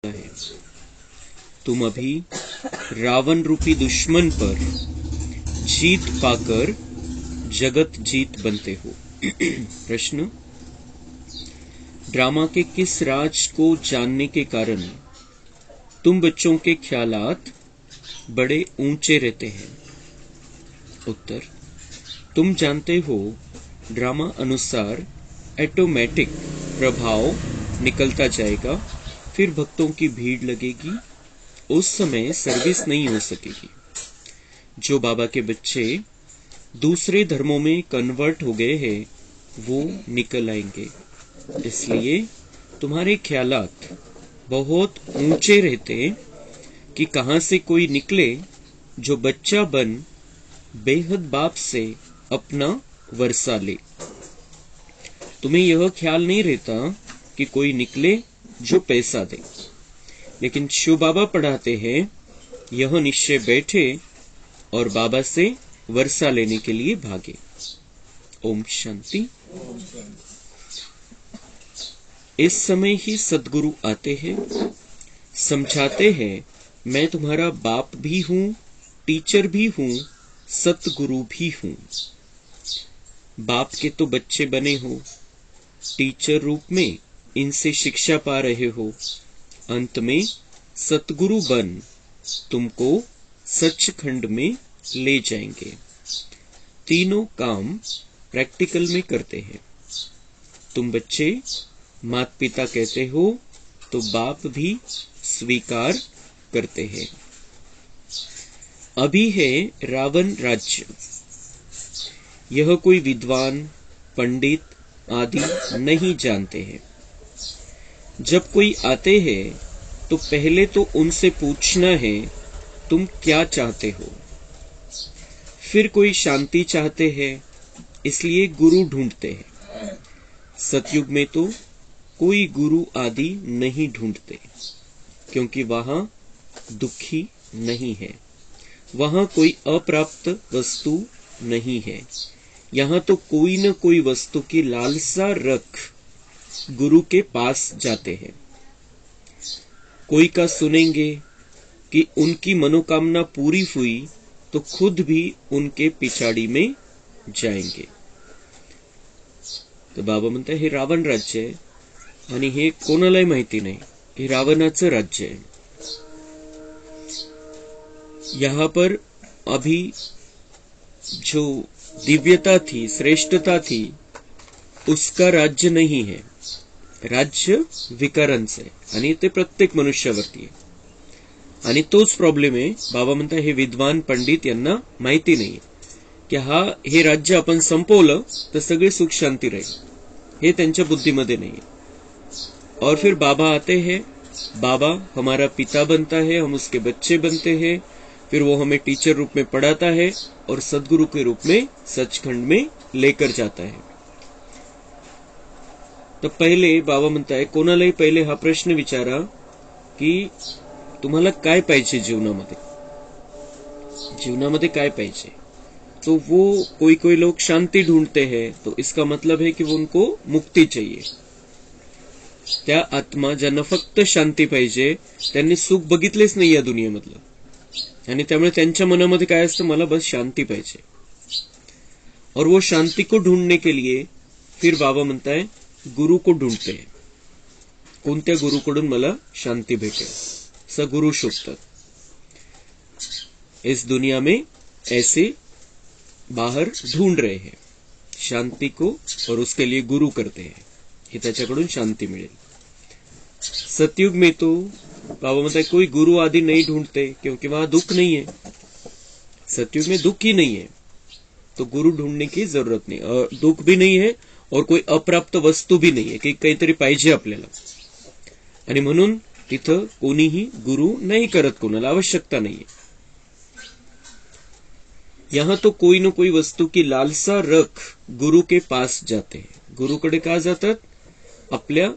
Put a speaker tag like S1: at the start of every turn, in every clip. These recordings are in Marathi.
S1: है। तुम अभी रावण रूपी दुश्मन पर जीत पाकर जगत जीत बनते हो। प्रश्न, ड्रामा के किस राज को जानने के कारण तुम बच्चों के ख्यालात बड़े ऊंचे रहते हैं? उत्तर, तुम जानते हो ड्रामा अनुसार ऑटोमेटिक प्रभाव निकलता जाएगा, फिर भक्तों की भीड़ लगेगी, उस समय सर्विस नहीं हो सकेगी। जो बाबा के बच्चे दूसरे धर्मों में कन्वर्ट हो गए हैं वो निकल आएंगे, इसलिए तुम्हारे ख्यालात बहुत ऊंचे रहते कि कहां से कोई निकले जो बच्चा बन बेहद बाप से अपना वर्षा ले। तुम्हें यह ख्याल नहीं रहता कि कोई निकले जो पैसा दे, लेकिन शिव बाबा पढ़ाते हैं यह निश्चय बैठे और बाबा से वर्षा लेने के लिए भागे। ओम शांति। इस समय ही सद्गुरु आते हैं, समझाते हैं मैं तुम्हारा बाप भी हूं, टीचर भी हूं, सतगुरु भी हूं। बाप के तो बच्चे बने हो, टीचर रूप में इनसे शिक्षा पा रहे हो, अंत में सतगुरु बन तुमको सचखंड में ले जाएंगे। तीनों काम प्रैक्टिकल में करते हैं। तुम बच्चे माता पिता कहते हो तो बाप भी स्वीकार करते हैं। अभी है रावण राज्य। यह कोई विद्वान पंडित आदि नहीं जानते हैं। जब कोई आते हैं तो पहले तो उनसे पूछना है तुम क्या चाहते हो। फिर कोई शांति चाहते हैं, इसलिए गुरु ढूंढते हैं। सतयुग में तो कोई गुरु आदि नहीं ढूंढते, क्योंकि वहां दुखी नहीं है, वहां कोई अप्राप्त वस्तु नहीं है। यहाँ तो कोई न कोई वस्तु की लालसा रख गुरु के पास जाते हैं। कोई का सुनेंगे कि उनकी मनोकामना पूरी हुई तो खुद भी उनके पिछाड़ी में जाएंगे। तर बाबा म्हणतात हे रावण राज्य आहे आणि हे कोणालाही माहिती नाही, हे रावणाचं राज्य आहे। यहाँ पर अभी जो दिव्यता थी, श्रेष्ठता थी, उसका राज्य नहीं है। राज्य विकारांचं आहे आणि ते प्रत्येक मनुष्यावरती आहे। आणि तोच प्रॉब्लेम आहे। बाबा म्हणतात हे विद्वान पंडित यांना माहिती नाही की हे राज्य आपण संपवलं तर सगळे सुख शांती राहील, हे त्यांच्या बुद्धीमध्ये नाही है। और फिर बाबा आते हैं, बाबा हमारा पिता बनता है, हम उसके बच्चे बनते हैं, फिर वो हमें टीचर रूप में पढ़ाता है और सदगुरु के रूप में सचखंड में लेकर जाता है। तो पहिले बाबा म्हणताय कोणालाही पहिले हा प्रश्न विचारा की तुम्हाला काय पाहिजे जीवनामध्ये, जीवनामध्ये काय पाहिजे। तो वो कोई लोग शांति ढूंढते हैं, तो इसका मतलब है कि वो उनको मुक्ति चाहिए। त्या आत्मा ज्यांना फक्त शांती पाहिजे त्यांनी सुख बघितलेच नाही या दुनियेमधलं, आणि त्यामुळे त्यांच्या मनामध्ये काय असतं, मला बस शांती पाहिजे। और वो शांति को ढूंढने के लिए फिर बाबा म्हणता है गुरु को ढूंढते हैं। कोणत्या गुरुकडून मला शांति भेटेल, सगुरु शोधतात। इस दुनिया में ऐसे बाहर ढूंढ रहे हैं शांति को, और उसके लिए गुरु करते हैं कि त्याच्याकडून शांति मिळेल। सतयुग में तो बाबा म्हणता है कोई गुरु आदि नहीं ढूंढते, क्योंकि वहां दुख नहीं है। सतयुग में दुख ही नहीं है, तो गुरु ढूंढने की जरूरत नहीं, और दुख भी नहीं है और कोई अप्राप्त वस्तु भी नहीं है की काहीतरी पाहिजे आपल्याला, आणि म्हणून तिथं कोणीही गुरु नहीं करत, कोणाला आवश्यकता नहीं है। यहाँ तो कोई न कोई वस्तु की लालसा रख गुरु के पास जाते हैं। गुरुकडे का जातात, आपल्या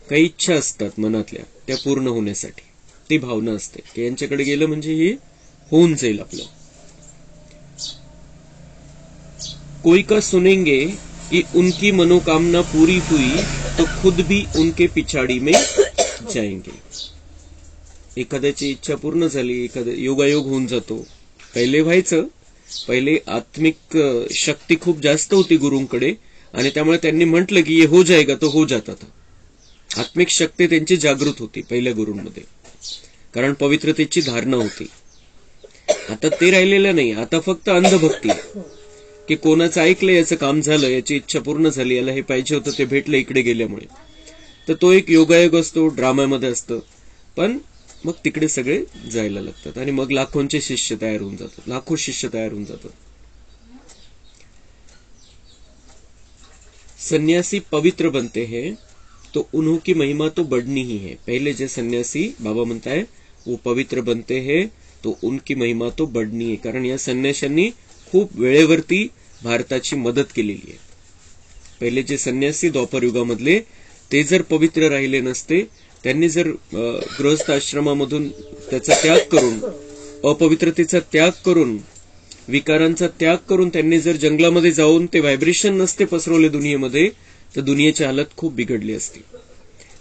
S1: काही इच्छा असतात मनातल्या त्या पूर्ण होण्यासाठी, ती भावना असते की यांच्याकडे गेलं म्हणजे हे होऊन जाईल आपलं। कोई का सुनेंगे कि उनकी मनोकामना पूरी हुई तो खुद भी उनके पिछाड़ी में जाएंगे। एखाद्याची इच्छा पूर्ण झाली, एखादा योगायोग होऊन जातो. पहिले व्हायचं, पहिले आत्मिक शक्ती खूप जास्त होती गुरूंकडे आणि त्यामुळे त्यांनी म्हटलं की ये हो जाएगा तो हो जाता था. आत्मिक शक्ती त्यांची जागृत होती पहिल्या गुरूंमध्ये, कारण पवित्रतेची धारणा होती. आता ते राहिलेलं नाही. आता फक्त अंधभक्ती, की कोणाचं ऐकलं, याचं काम झालं, याची इच्छा पूर्ण झाली, याला हे पाहिजे होतं ते भेटलं इकडे गेल्यामुळे. तर तो एक योगायोग असतो, ड्रामामध्ये असतं. पण मग तिकडे सगळे जायला लागतात आणि मग लाखोंचे शिष्य तयार होऊन जातात, लाखो शिष्य तयार होऊन जातात. सन्यासी पवित्र बनते हैं तो उन्हों की महिमा तो बढ़नी ही है. पहले जे सन्यासी बाबा म्हणताय वो पवित्र बनते हैं तो उनकी महिमा तो बढ़नी है. कारण या संन्याशांनी खूप वेळेवरती भारताची मदत केलेली आहे. पहिले जे संन्यासी द्वापर युगामधले ते जर पवित्र राहिले नसते, त्यांनी जर गृहस्थ आश्रमामधून त्याचा त्याग करून, अपवित्रतेचा त्याग करून, विकारांचा त्याग करून त्यांनी जर जंगलामध्ये जाऊन ते व्हायब्रेशन नसते पसरवले दुनियेमध्ये, तर दुनियेची हालत खूप बिघडली असती.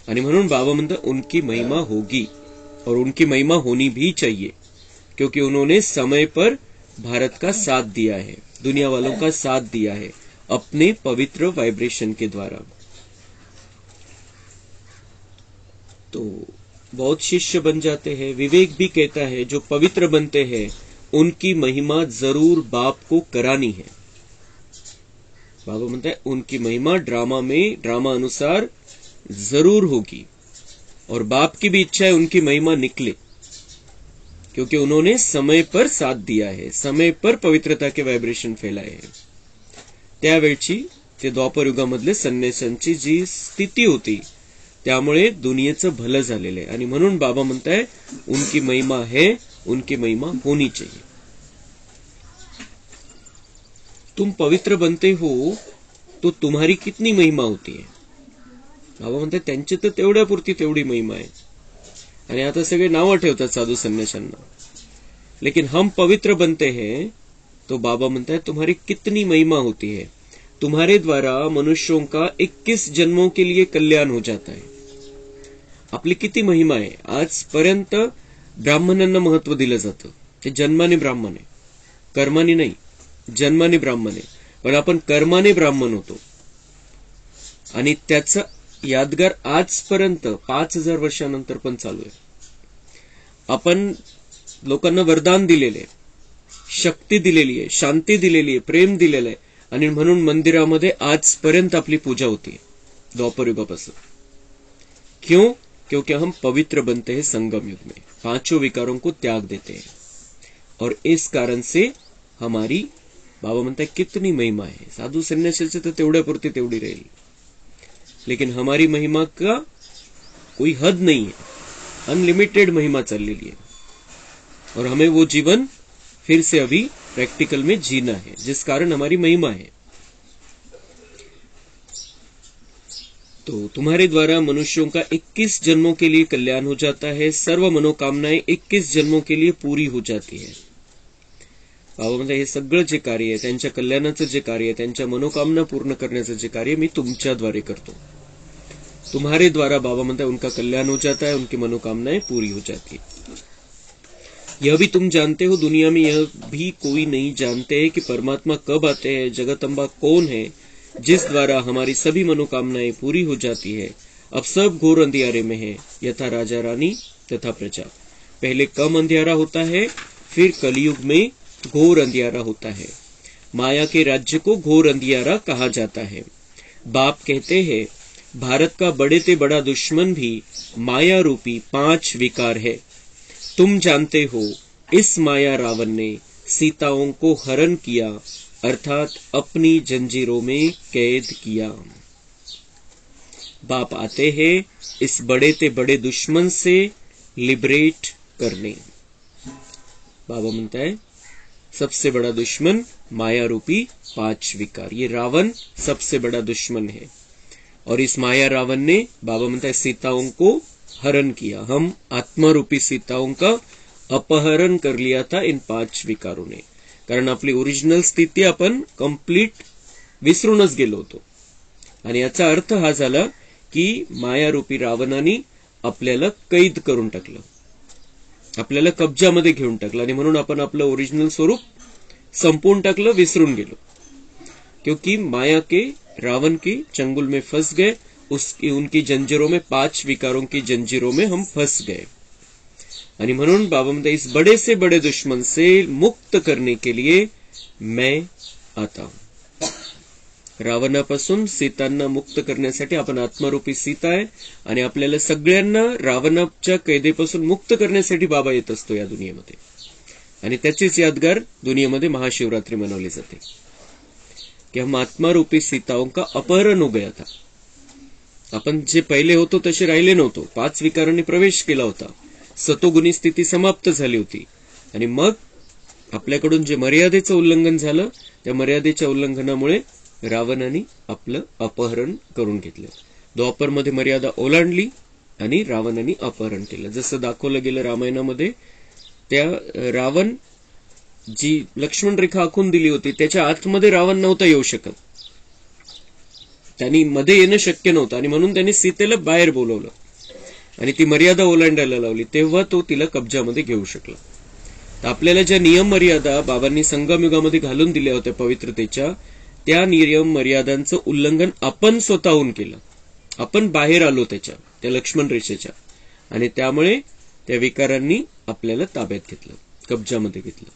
S1: आणि म्हणून बाबा म्हणतात उनकी महिमा होगी और उनकी महिमा होनी भी चाहिए, क्योंकि उन्होंने समय पर भारत का साथ दिया है, दुनिया वालों का साथ दिया है अपने पवित्र वाइब्रेशन के द्वारा. तो बहुत शिष्य बन जाते हैं. विवेक भी कहता है जो पवित्र बनते हैं उनकी महिमा जरूर बाप को करानी है. बाबा म्हणता है उनकी महिमा ड्रामा में, ड्रामा अनुसार जरूर होगी, और बाप की भी इच्छा है उनकी महिमा निकले, क्योंकि उन्होंने समय पर साथ दिया है, समय पर पवित्रता के वायब्रेशन फैलाए हैं. त्यावेळची ते द्वापर युगामधले संन्याशांची जी स्थिती होती, त्यामुळे दुनियेचं भलं झालेलं आहे. आणि म्हणून बाबा म्हणताय उनकी महिमा है, उनकी महिमा होनी चाहिए. तुम पवित्र बनते हो तो तुम्हारी कितनी महिमा होती है. बाबा म्हणतात त्यांची तर तेवढ्यापुरती तेवढी महिमा आहे. आणि आता सगळे नावं ठेवतात साधू संन्याशांना. लेकिन हम पवित्र बनते हैं तो बाबा म्हणता है तुम्हारी कितनी महिमा होती है. तुम्हारे द्वारा मनुष्यों का 21 जन्मों के लिए कल्याण हो जाता है. आपली किती महिमा आहे. आजपर्यंत ब्राह्मणांना महत्व दिलं जातं. ते जन्माने ब्राह्मण आहे, कर्माने नाही. जन्माने ब्राह्मण आहे, पण आपण कर्माने ब्राह्मण होतो. आणि त्याचा यादगार आजपर्यंत 5000 वर्षानंतर पण चालू आहे. आपण लोकांना वरदान दिलेले, शक्ती दिलेली आहे, शांती दिलेली आहे, प्रेम दिलेलं आहे. आणि म्हणून मंदिरामध्ये आजपर्यंत आपली पूजा होती द्वापर युगापासून. क्यों? क्योंकि हम पवित्र बनते हैं संगम युग में, 5 विकारों को त्याग देते हैं. और इस कारण से हमारी बाबा म्हणतात कितनी महिमा है. साधू संन्यासाचे तर तेवढ्यापुरती तेवढी राहील, लेकिन हमारी महिमा का कोई हद नहीं है. अनलिमिटेड महिमा चललेली है. और हमें वो जीवन फिर से अभी प्रैक्टिकल में जीना है, जिस कारण हमारी महिमा है. तो तुम्हारे द्वारा मनुष्यों का 21 जन्मों के लिए कल्याण हो जाता है. सर्व मनोकामनाएं 21 जन्मों के लिए पूरी हो जाती है. बाबा म्हणतात हे सगळं जे कार्य आहे, त्यांच्या कल्याणाचं जे कार्य आहे, त्यांच्या मनोकामना पूर्ण करण्याचं जे कार्य मी तुमच्याद्वारे करतो. तुम्हारे द्वारा बाबा म्हणतात उनका कल्याण हो जाता है, उनकी मनोकामनाएं पूरी हो जाती है. यह भी तुम जानते हो, दुनिया में यह भी कोई नहीं जानते है कि परमात्मा कब आते हैं, जगदम्बा कौन है जिस द्वारा हमारी सभी मनोकामनाएं पूरी हो जाती है. अब सब घोर अंधियारे में है, यथा राजा रानी तथा प्रजा. पहले कम अंधियारा होता है, फिर कलयुग में घोर अंधियारा होता है. माया के राज्य को घोर अंधियारा कहा जाता है. बाप कहते हैं भारत का बड़े से बड़ा दुश्मन भी माया रूपी 5 विकार है. तुम जानते हो इस माया रावण ने सीताओं को हरण किया, अर्थात अपनी जंजीरों में कैद किया. बाप आते हैं इस बड़े से बड़े दुश्मन से लिबरेट करने. बाबा म्हणता है सबसे बड़ा दुश्मन माया रूपी 5 विकार. ये रावण सबसे बड़ा दुश्मन है. और इस माया रावण ने बाबा म्हणता है सीताओं को हरण किया. हम आत्मा रूपी सीताओं का अपहरण कर लिया था इन 5 विकारों ने. कारण आपली ओरिजिनल स्थिती आपण कंप्लीट विसरूनच गेलो होतो. आणि याचा अर्थ हा झाला की माया रूपी रावणाने आपल्याला कैद करून टाकलं. आपल्याला कब्जामध्ये घेऊन टाकलं आणि म्हणून आपण आपलं ओरिजिनल स्वरूप संपवून टाकलं, विसरून गेलो. क्योंकि माया के रावण के चंगुल में फंस गए, उनकी जंजीरों में, 5 विकारों की जंजीरों में हम फंस गए. आणि म्हणून बाबा म्हणते इस बड़े से बड़े दुश्मन से मुक्त करने के लिए मैं आता हूं. रावणापासून सीतांना मुक्त करण्यासाठी आपण आत्मरूपी सीता आहे आणि आपल्याला सगळ्यांना रावणाच्या कैदेपासून मुक्त करण्यासाठी बाबा येत असतो या दुनियेमध्ये. आणि त्याचीच यादगार दुनियेमध्ये महाशिवरात्री मनवली जाते की हम आत्मारूपी सीताओं का अपहरण हो गया था. आपण जे पहिले होतो तसे राहिले नव्हतो. 5 विकारांनी प्रवेश केला होता. सतोगुणी स्थिती समाप्त झाली होती आणि मग आपल्याकडून जे मर्यादेचं उल्लंघन झालं, त्या मर्यादेच्या उल्लंघनामुळे रावणाने आपलं अपहरण करून घेतलं. द्वापरमध्ये मर्यादा ओलांडली आणि रावणाने अपहरण केलं. जसं दाखवलं गेलं रामायणामध्ये, त्या रावण जी लक्ष्मण रेखा आखून दिली होती त्याच्या आतमध्ये रावण नव्हता येऊ शकत. त्यांनी मध्ये येणं शक्य नव्हतं आणि म्हणून त्यांनी सीतेला बाहेर बोलवलं आणि ती मर्यादा ओलांडायला लावली. तेव्हा तो तिला कब्जामध्ये घेऊ शकला. तर आपल्याला ज्या नियम मर्यादा बाबांनी संगमयुगामध्ये घालून दिल्या होत्या पवित्रतेच्या, त्या नियम मर्यादांचं उल्लंघन आपण स्वतःहून केलं. आपण बाहेर आलो त्या लक्ष्मण रेषेच्या आणि त्यामुळे त्या विकारांनी आपल्याला ताब्यात घेतलं, कब्जामध्ये घेतलं.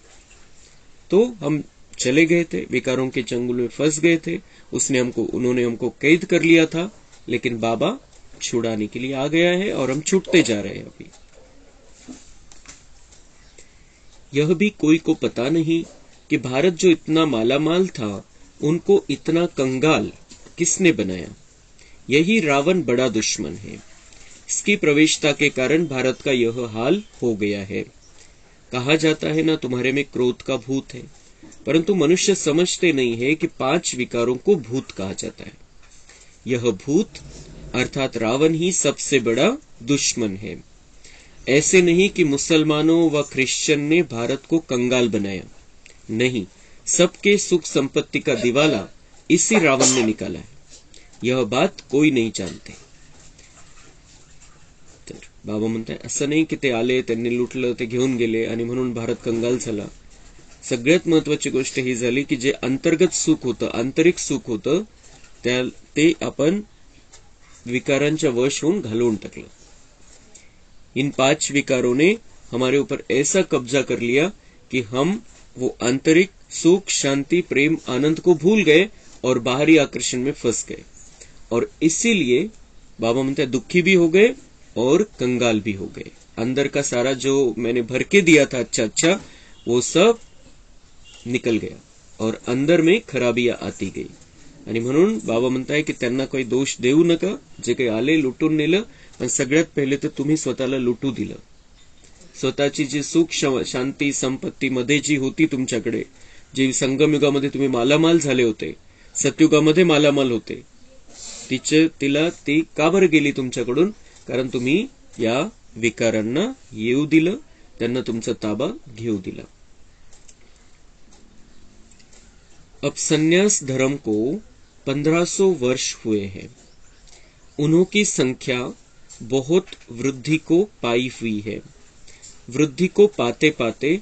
S1: तो हम चले गए थे, विकारों के चंगुल में फंस गए थे, उन्होंने हमको कैद कर लिया था, लेकिन बाबा छुड़ाने के लिए आ गया है और हम छूटते जा रहे हैं. अभी यह भी कोई को पता नहीं कि भारत जो इतना मालामाल था उनको इतना कंगाल किसने बनाया. यही रावण बड़ा दुश्मन है. इसकी प्रवेशता के कारण भारत का यह हाल हो गया है. कहा जाता है ना, तुम्हारे में क्रोध का भूत है, परंतु मनुष्य समझते नहीं है कि 5 विकारों को भूत कहा जाता है. यह भूत अर्थात रावण ही सबसे बड़ा दुश्मन है. ऐसे नहीं कि मुसलमानों व क्रिश्चियन ने भारत को कंगाल बनाया. नहीं, सबके सुख संपत्ति का दिवाला इसी रावण ने निकाला है. यह बात कोई नहीं जानते. तर बाबा म्हणताय असं नाही की ते आले, त्यांनी लुटलं, ते घेऊन गेले आणि म्हणून भारत कंगाल झाला. सगळ्यात महत्वाची गोष्ट ही झाली की जे अंतर्गत सुख होतं, आंतरिक सुख होतं, ते आपण विकारांच्या वश होऊन घालवून टाकलं. इन 5 विकारों ने हमारे ऊपर ऐसा कब्जा कर लिया कि हम वो आंतरिक सुख, शांति, प्रेम, आनंद को भूल गए और बाहरी आकर्षण में फंस गए. और इसीलिए बाबा म्हणते दुखी भी हो गए और कंगाल भी हो गए. अंदर का सारा जो मैंने भर के दिया था अच्छा वो सब निकल गया और अंदर में खराबियां आती गई. आणि म्हणून बाबा म्हणताय की त्यांना काही दोष देऊ नका. जे काही आले लुटून नेलं, पण सगळ्यात पहिले तर तुम्ही स्वतःला लुटू दिलं. स्वतःची जी सुख, शांती, संपत्ती मध्ये जी होती तुमच्याकडे, जी संगमयुगामध्ये तुम्ही मालामाल झाले होते, सतयुगामध्ये मालामाल होते, तिला ती का बरं गेली तुमच्याकडून? कारण तुम्ही या विकारांना येऊ दिलं, त्यांना तुमचा ताबा घेऊ दिला. अब संन्यास धर्म को 1500 वर्ष हुए हैं. उन्हों की संख्या बहुत वृद्धि को पाई हुई है. वृद्धि को पाते पाते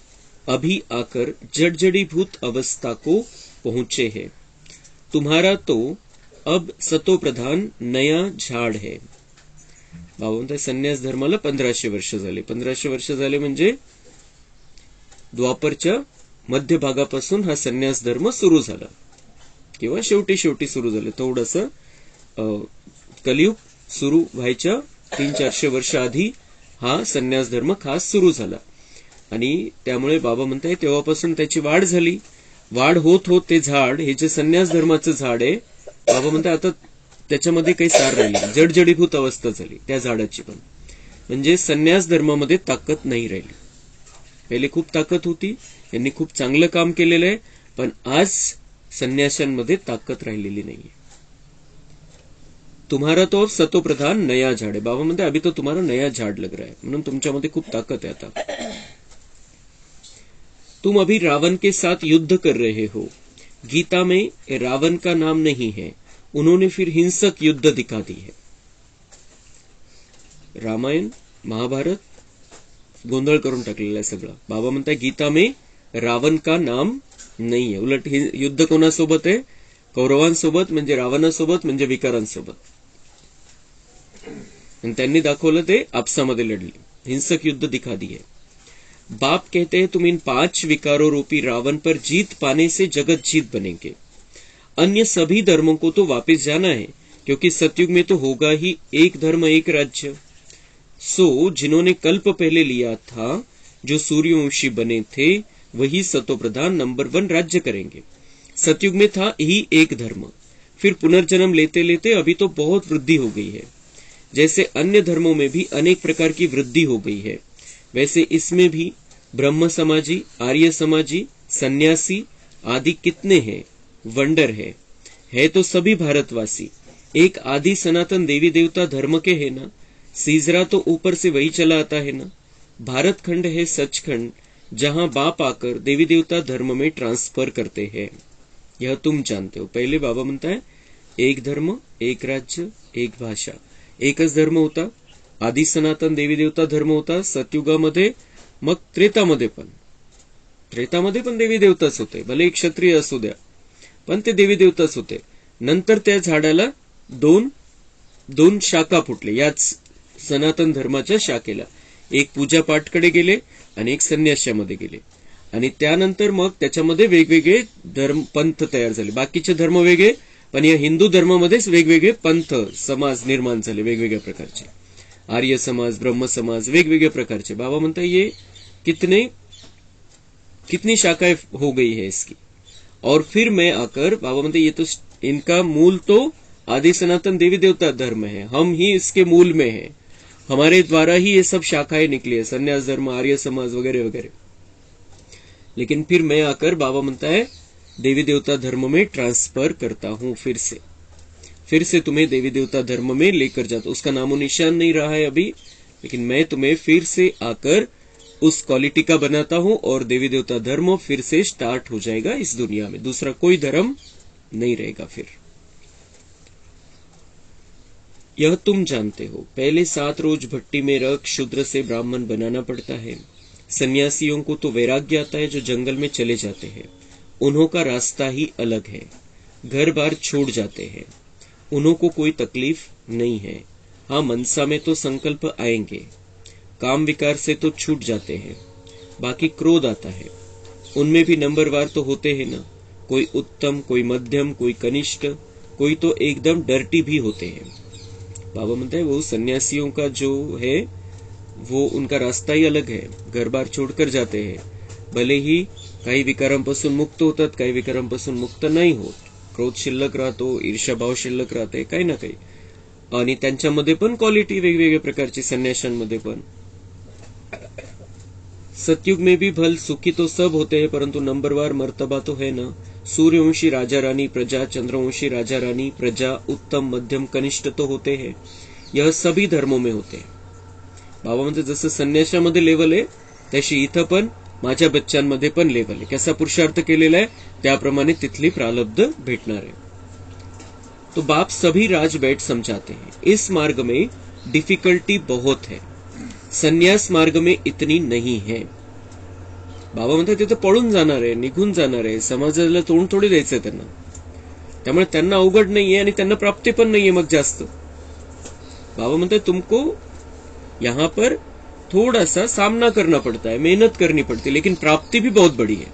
S1: अभी आकर जड़जड़ीभूत अवस्था को पहुंचे हैं. तुम्हारा तो अब सतो प्रधान नया झाड है. बाबा म्हणतात संन्यास धर्माला 1500 वर्ष झाले. 1500 वर्ष झाले म्हणजे द्वापरच्या मध्य भागापासून हा संन्यास धर्म सुरू झाला किंवा शेवटी सुरू झालं. थोडंसं कलियुग सुरू व्हायच्या 300-400 वर्ष आधी हा संन्यास धर्म खास सुरू झाला आणि त्यामुळे बाबा म्हणताय तेव्हापासून त्याची वाढ झाली. वाढ होत होत ते झाड, हे जे संन्यास धर्माचं झाड आहे, बाबा म्हणताय आता त्याच्यामध्ये काही सार राहिली, जडजडीभूत अवस्था झाली त्या झाडाची पण. म्हणजे संन्यास धर्मामध्ये ताकद नाही राहिली. पहिले खूप ताकद होती, यांनी खूप चांगलं काम केलेलं आहे, पण आज संन्याशांमध्ये ताकद राहिलेली नाहीये. तुम्हारा तो अब सतो प्रधान नया झाड है. बाबा म्हणते अभी तो तुम्हारा नया झाड लग रहा है, म्हणून तुमच्यामध्ये खूप ताकद आहे आता. तुम अभी रावण के साथ युद्ध कर रहे हो. गीता में रावण का नाम नहीं है, उन्होंने फिर हिंसक युद्ध दिखा दी है. रामायण, महाभारत गोंधळ करून टाकलेला आहे सगळं. बाबा म्हणताय गीता में रावण का नाम नाही आहे. उलट हे युद्ध कोणासोबत आहे? कौरवांसोबत, म्हणजे रावणासोबत, म्हणजे विकारांसोबत. आणि त्यांनी दाखवलं ते आपसामध्ये लढले. हिंसक युद्ध दिखा दिए. बाप कहते हैं तुम इन 5 विकारों रूपी रावण पर जीत पाने से जगत जीत बनेंगे. अन्य सभी धर्मों को तो वापस जाना है, क्योंकि सतयुग में तो होगा ही एक धर्म एक राज्य. सो जिन्होंने कल्प पहले लिया था, जो सूर्यवंशी बने थे, वही सतोप्रधान नंबर 1 राज्य करेंगे. सतयुग में था ही एक धर्म, फिर पुनर्जन्म लेते लेते अभी तो बहुत वृद्धि हो गई है. जैसे अन्य धर्मों में भी अनेक प्रकार की वृद्धि हो गई है, वैसे इसमें भी ब्रह्म समाजी, आर्य समाजी, सन्यासी आदि कितने हैं? वंडर है तो सभी भारतवासी. एक आदि सनातन देवी देवता धर्म के है ना. सीजरा तो ऊपर से वही चला आता है ना. भारत खंड है सचखंड, जहां बाप आकर देवी देवता धर्म में ट्रांसफर करते हैं. यह तुम जानते हो. पहिले बाबा म्हणताय एक धर्म, एक राज्य, एक भाषा. एकच धर्म होता, आदि सनातन देवी देवता धर्म होता सतयुगामध्ये. मग त्रेतामध्ये पण देवी देवताच होते, भले क्षत्रिय असू द्या, पण ते देवी देवताच होते. नंतर त्या झाडाला दोन शाखा फुटले, याच सनातन धर्माच्या शाखेला. एक पूजा पाठकडे गेले आणि एक संन्यासामध्ये गेले. आणि त्यानंतर मग त्याच्यामध्ये वेगवेगळे धर्म पंथ तयार झाले. बाकीचे धर्म वेगळे, पण या हिंदू धर्मामध्येच वेगवेगळे पंथ समाज निर्माण झाले, वेगवेगळ्या प्रकारचे. आर्य समाज, ब्रह्म समाज, वेगवेगळे प्रकारचे. बाबा म्हणता ये कितनी शाखाएं हो गई है इसकी. और फिर मैं आकर, बाबा म्हणते ये तो इनका मूल तो आदि सनातन देवी देवता धर्म है, हम ही इसके मूल में हैं, हमारे द्वारा ही ये सब शाखाएं निकली है, संन्यास धर्म, आर्य समाज वगैरह वगैरह. लेकिन फिर मैं आकर, बाबा म्हणता है, देवी देवता धर्म में ट्रांसफर करता हूं. फिर से तुम्हें देवी देवता धर्म में लेकर जाता. उसका नामो निशान नहीं रहा है अभी, लेकिन मैं तुम्हें फिर से आकर उस क्वालिटी का बनाता हूं और देवी देवता धर्म फिर से स्टार्ट हो जाएगा इस दुनिया में. दूसरा कोई धर्म नहीं रहेगा फिर. यह तुम जानते हो. पहले 7 रोज भट्टी में रख शूद्र से ब्राह्मण बनाना पड़ता है. सन्यासियों को तो वैराग्य आता है जो जंगल में चले जाते हैं. उन्हों का रास्ता ही अलग है. घर बार छोड़ जाते हैं. उन्हों को कोई तकलीफ नहीं है. हाँ, मनसा में तो संकल्प आएंगे. काम विकार से तो छूट जाते हैं. बाकी क्रोध आता है. उनमें भी नंबरवार तो होते हैं ना. कोई उत्तम, कोई मध्यम, कोई कनिष्ठ, कोई तो एकदम डर्टी भी होते हैं. बाबा म्हणते हैं वो सन्यासियों का जो है वो उनका रास्ता ही अलग है. घर बार छोड़कर जाते हैं. भले ही काही विकारांपासून मुक्त होतात, काही विकारांपासून मुक्त नाही होत. क्रोध शिल्लक राहतो, ईर्ष्याभाव शिल्लक राहते, काही ना काही. आणि त्यांच्यामध्ये पण क्वालिटी वेगवेगळ्या प्रकारची, संन्याशांमध्ये पण. सतयुग में भी भल सुखी तो सब होते हैं, परंतु नंबरवार मर्तबा तो है ना. सूर्यवंशी राजा रानी प्रजा, चंद्रवंशी राजा रानी प्रजा, उत्तम मध्यम कनिष्ठ तो होते हैं. यह सभी धर्मों में होते हैं. बाबा म्हणते जसं संन्यासामध्ये लेवल आहे, तशी इथं पण माझ्या बच्चांमध्ये पण लेवल आहे. कसा पुरुषार्थ केलेला आहे त्याप्रमाणे तिथली प्रारब्ध भेटणार आहे. तो बाप सभी राज बैठ समझाते हैं. इस मार्ग में डिफिकल्टी बहुत है, संन्यास मार्ग में इतनी नहीं है. बाबा म्हणतात तिथं पळून जाणार आहे, निघून जाणार आहे, समाजाला तोंड थोडे द्यायचंय त्यांना. त्यामुळे त्यांना अवघड नाहीये आणि त्यांना प्राप्ती पण नाहीये मग जास्त. बाबा म्हणतात तुमको यहां पर थोड़ा सा सामना करना पड़ता है, मेहनत करनी पड़ती है, लेकिन प्राप्ति भी बहुत बड़ी है.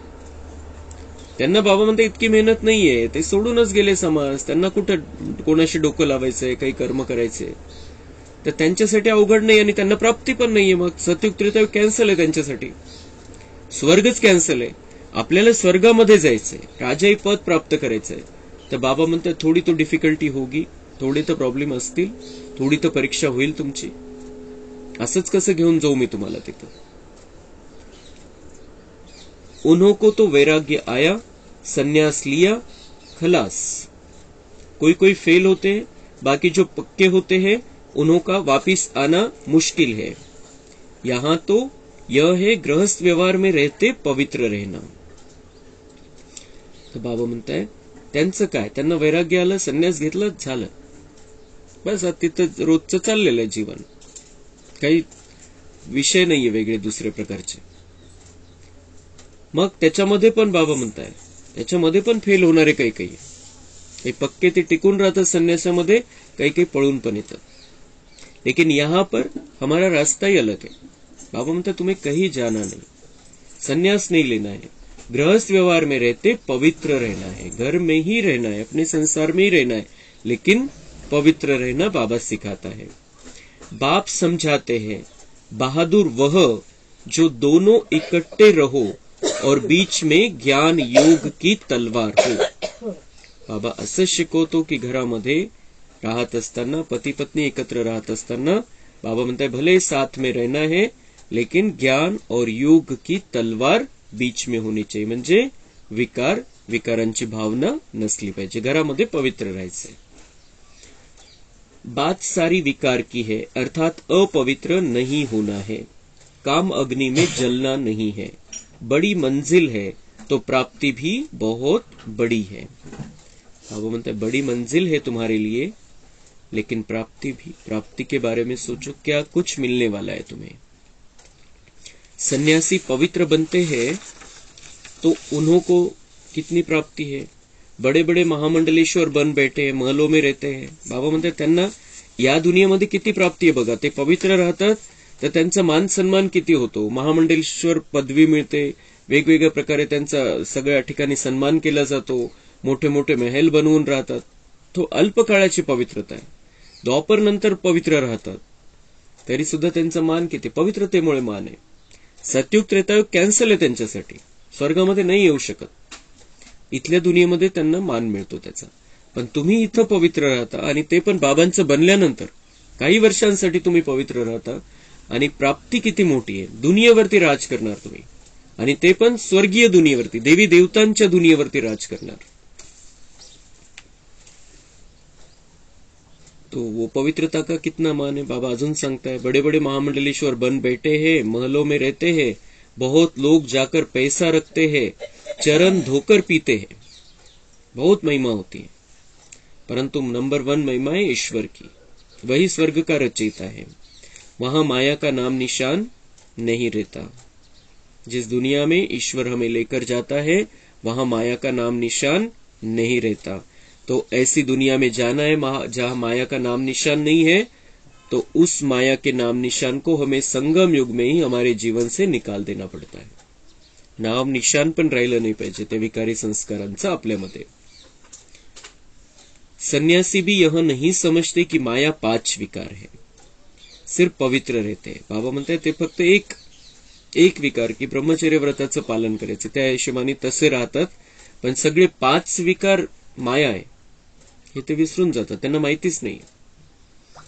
S1: त्यांना बाबा म्हणतात इतकी मेहनत नाहीये, ते सोडूनच गेले समाज. त्यांना कुठं कोणाशी डोकं लावायचंय, काही कर्म करायचंय, तर त्यांच्यासाठी अवघड नाही आणि त्यांना प्राप्ती पण नाहीये. मग सतयुग त्रेतायुग कॅन्सल आहे त्यांच्यासाठी. स्वर्गच कॅन्सल आहे. आपल्याला स्वर्गामध्ये जायचंय, राजाई पद प्राप्त करायचंय. तर बाबा म्हणतात थोडी तो डिफिकल्टी होगी, थोडे तर प्रॉब्लेम असतील, थोडी तर परीक्षा होईल तुमची. असंच कसं घेऊन जाऊ मी तुम्हाला तिथं. उन्हों को तो वैराग्य आया, संन्यास लिया, खलास. कोई कोई फेल होते हैं, बाकी जो पक्के होते हैं उन्हों का वापिस आना मुश्किल है. यहां तो यह है गृहस्थ व्यवहार में रहते पवित्र रहना. तर बाबा म्हणताय त्यांचं काय, त्यांना वैराग्य आलं, संन्यास घेतला, झालं बस. तिथं रोजचं चाललेलं आहे जीवन. काही विषय नाहीये वेगळे दुसरे प्रकारचे. मग त्याच्यामध्ये पण बाबा म्हणताय, त्याच्यामध्ये पण फेल होणारे काही काही काही पक्के ते टिकून राहतात संन्यासामध्ये, काही काही पळून पण येतात. लेकिन यहाँ पर हमारा रास्ता ही अलग है. बाबा म्हणतात तुम्हें कहीं जाना नहीं, संन्यास नहीं लेना है, गृहस्थ व्यवहार में रहते पवित्र रहना है, घर में ही रहना है, अपने संसार में ही रहना है, लेकिन पवित्र रहना बाबा सिखाता है. बाप समझाते हैं बहादुर वह जो दोनों इकट्ठे रहो और बीच में ज्ञान योग की तलवार हो. बाबा असं शिकवतो की घरामध्ये राहत असताना, पती पत्नी एकत्र राहत असताना बाबा म्हणताय भले साथ में रहना है, लेकिन ज्ञान और योग की तलवार बीच में होनी चाहिए. म्हणजे विकारांची भावना नसली पाहिजे, घरामध्ये पवित्र राहायचंय. बात सारी विकार की है, अर्थात अपवित्र नहीं होना है. काम अग्नि में जलना नहीं है. बड़ी मंजिल है तो प्राप्ति भी बहुत बड़ी है. बाबा म्हणते बड़ी मंजिल है तुम्हारे लिए, लेकिन प्राप्ति भी, प्राप्ति के बारे में सोचो, क्या कुछ मिलने वाला है तुम्हें. सन्यासी पवित्र बनते हैं तो उन्हों को कितनी प्राप्ति है. बड़े बड़े महामंडलेश्वर बन बैठे हैं, महलों में रहते हैं. बाबा म्हणतात त्यांना या दुनियेमध्ये किती प्राप्ती आहे बघा. ते पवित्र राहतात तर त्यांचा मान सन्मान किती होतो. महामंडलेश्वर पदवी मिळते, वेगवेगळ्या प्रकारे त्यांचा सगळ्या ठिकाणी सन्मान केला जातो, मोठे मोठे महल बनवून राहतात. तो अल्पकाळाची पवित्रता आहे. द्वापर नंतर पवित्र राहतात तरी सुद्धा त्यांचा मान किती, पवित्रतेमुळे मान आहे. सतयुग त्रेतायुग कॅन्सल आहे त्यांच्यासाठी, स्वर्गामध्ये नाही येऊ शकत. इथल्या दुनियेमध्ये त्यांना मान मिळतो त्याचा. पण तुम्ही इथं पवित्र राहता आणि ते पण बाबांचं बनल्यानंतर काही वर्षांसाठी तुम्ही पवित्र राहता आणि प्राप्ती किती मोठी आहे. दुनियेवरती राज करणार तुम्ही, आणि ते पण स्वर्गीय दुनियेवरती, देवी देवतांच्या दुनियेवरती राज करणार. तो वो पवित्रता का कितना मान है. बाबा अजून सांगताय बड़े बड़े महामंडलेश्वर बन बैठे हैं, महलों में रहते हैं, बहुत लोग जाकर पैसा रखते हैं, चरण धोकर पीते हैं. बहुत महिमा होती है, परंतु नंबर 1 महिमा है ईश्वर की. वही स्वर्ग का रचयिता है. वहां माया का नाम निशान नहीं रहता. जिस दुनिया में ईश्वर हमें लेकर जाता है वहां माया का नाम निशान नहीं रहता. तो ऐसी दुनिया में जाना है जहां माया का नाम निशान नहीं है, तो उस माया के नाम निशान को हमें संगम युग में ही हमारे जीवन से निकाल देना पड़ता है. नाम निशान पण राहिलं नाही पाहिजे त्या विकारी संस्कारांचं आपल्यामध्ये. सन्यासी भी यह नहीं समझते कि माया 5 विकार है, सिर्फ पवित्र रहते हैं. बाबा म्हणतात ते फक्त एक विकार की ब्रह्मचर्य व्रताचं पालन करायचं, त्या हिशोबाने तसे राहतात. पण सगळे 5 विकार माया आहे हे ते विसरून जातात. त्यांना माहितीच नाही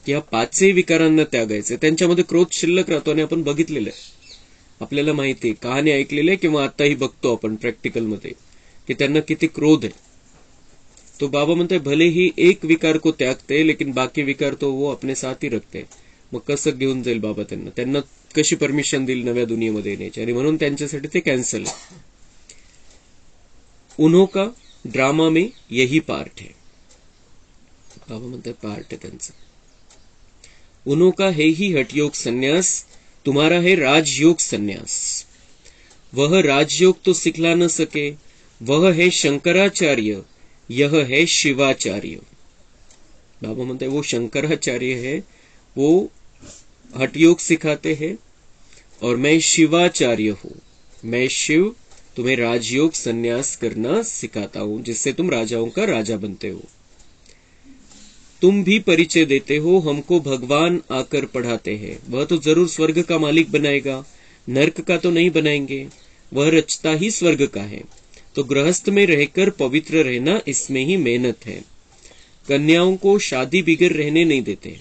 S1: की या 5 विकारांना त्यागायचं. त्यांच्यामध्ये क्रोध शिल्लक राहतो आणि आपण बघितलेलं आहे, आपल्याला माहिती आहे, कहाणी ऐकलेली आहे किंवा आताही बघतो आपण प्रॅक्टिकलमध्ये की त्यांना किती क्रोध आहे. तो बाबा म्हणते भले ही एक विकार को त्यागते, लेकिन बाकी विकार तो वो अपने साथ ही रखते. मग कसं घेऊन जाईल बाबा त्यांना कशी परमिशन देईल नव्या दुनियेमध्ये येण्याची. आणि म्हणून त्यांच्यासाठी ते कॅन्सल आहे. उन्हों का ड्रामा में यही पार्ट है. बाबा म्हणतात पार्ट है त्यांचा. उन्हों का है ही हठयोग संन्यास, तुम्हारा है राजयोग संन्यास. वह राजयोग तो सिखला न सके, वह है शंकराचार्य, यह है शिवाचार्य. बाबा म्हणते वो शंकराचार्य है, वो हठयोग सिखाते हैं, और मैं शिवाचार्य हूं, मैं शिव तुम्हें राजयोग संन्यास करना सिखाता हूं, जिससे तुम राजाओं का राजा बनते हो. तुम भी परिचय देते हो, हमको भगवान आकर पढ़ाते हैं. वह तो जरूर स्वर्ग का मालिक बनाएगा, नर्क का तो नहीं बनाएंगे. वह रचता ही स्वर्ग का है. तो गृहस्थ में रहकर पवित्र रहना, इसमें ही मेहनत है. कन्याओं को शादी बिगर रहने नहीं देते.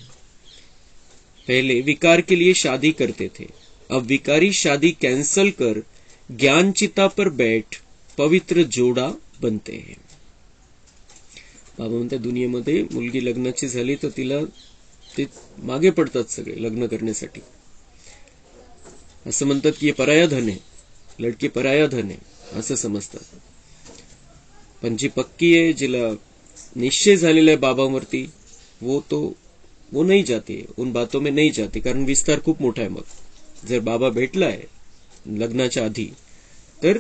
S1: पहले विकार के लिए शादी करते थे, अब विकारी शादी कैंसल कर ज्ञान चिता पर बैठ पवित्र जोड़ा बनते हैं. बाबा म्हणतात दुनियेमध्ये मुलगी लग्नाची झाली तर तिला ते मागे पडतात सगळे लग्न करण्यासाठी. असं म्हणतात की पराया धन आहे, लडकी पराया धन आहे असं समजतात. पण जी पक्की आहे, जिला निश्चय झालेला आहे बाबांवरती, वो नहीं जाती है, उन बातों में नहीं जाती, कारण विस्तार खूप मोठा आहे. मग जर बाबा भेटलाय लग्नाच्या आधी तर